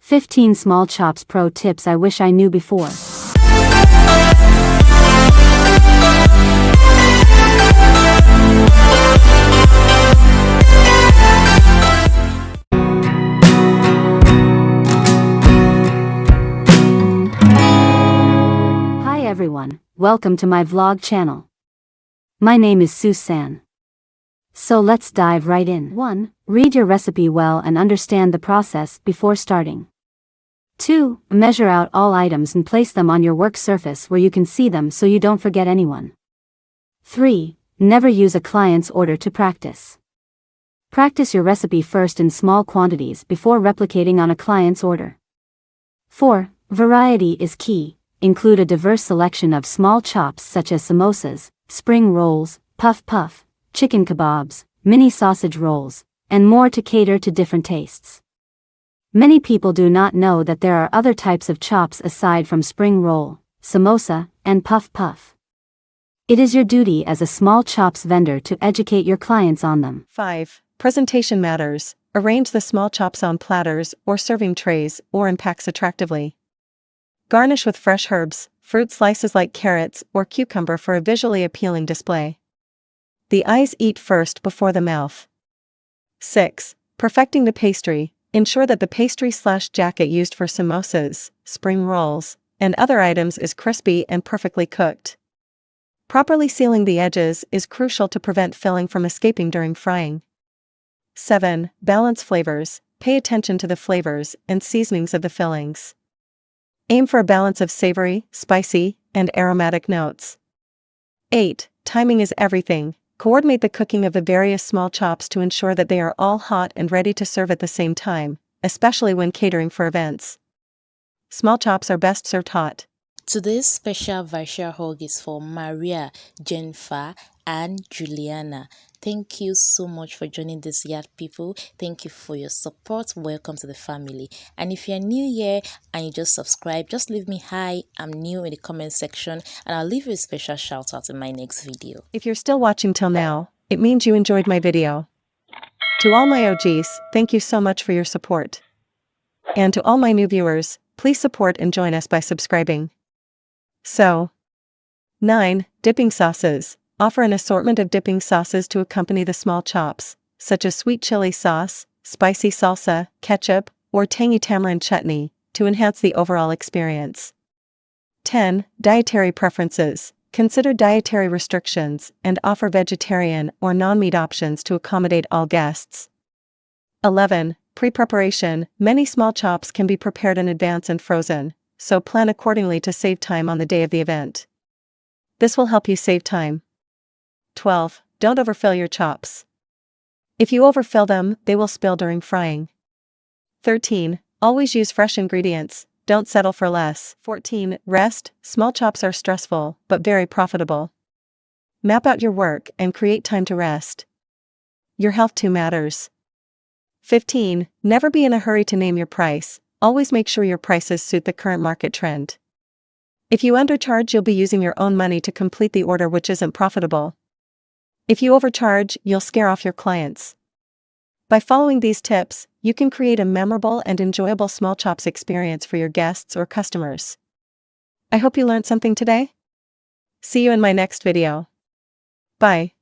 15 Small Chops Pro Tips I Wish I Knew Before. Hi everyone, welcome to my vlog channel. My name is Sussan. So let's dive right in. 1. Read your recipe well and understand the process before starting. 2. Measure out all items and place them on your work surface where you can see them so you don't forget anyone. 3. Never use a client's order to practice. Practice your recipe first in small quantities before replicating on a client's order. 4. Variety is key. Include a diverse selection of small chops such as samosas, spring rolls, puff, chicken kebabs, mini sausage rolls, and more to cater to different tastes. Many people do not know that there are other types of chops aside from spring roll, samosa, and puff. It is your duty as a small chops vendor to educate your clients on them. 5. Presentation matters. Arrange the small chops on platters or serving trays or in packs attractively. Garnish with fresh herbs, fruit slices like carrots or cucumber for a visually appealing display. The eyes eat first before the mouth. 6. Perfecting the pastry. Ensure that the pastry/jacket used for samosas, spring rolls, and other items is crispy and perfectly cooked. Properly sealing the edges is crucial to prevent filling from escaping during frying. 7. Balance flavors. Pay attention to the flavors and seasonings of the fillings. Aim for a balance of savory, spicy, and aromatic notes. 8. Timing is everything. Coordinate the cooking of the various small chops to ensure that they are all hot and ready to serve at the same time, especially when catering for events. Small chops are best served hot. Today's special virtual hug is for Maria, Jennifer, and Juliana. Thank you so much for joining this yard, people. Thank you for your support. Welcome to the family. And if you're new here and you just subscribe, just leave me hi, I'm new in the comment section, and I'll leave you a special shout out in my next video. If you're still watching till now, it means you enjoyed my video. To all my OGs, thank you so much for your support. And to all my new viewers, please support and join us by subscribing. 9. Dipping sauces. Offer an assortment of dipping sauces to accompany the small chops, such as sweet chili sauce, spicy salsa, ketchup, or tangy tamarind chutney, to enhance the overall experience. 10. Dietary preferences. Consider dietary restrictions and offer vegetarian or non-meat options to accommodate all guests. 11. Pre-preparation. Many small chops can be prepared in advance and frozen, so plan accordingly to save time on the day of the event. This will help you save time. 12. Don't overfill your chops. If you overfill them, they will spill during frying. 13. Always use fresh ingredients, don't settle for less. 14. Rest. Small chops are stressful, but very profitable. Map out your work and create time to rest. Your health too matters. 15. Never be in a hurry to name your price, always make sure your prices suit the current market trend. If you undercharge, you'll be using your own money to complete the order, which isn't profitable. If you overcharge, you'll scare off your clients. By following these tips, you can create a memorable and enjoyable small chops experience for your guests or customers. I hope you learned something today. See you in my next video. Bye.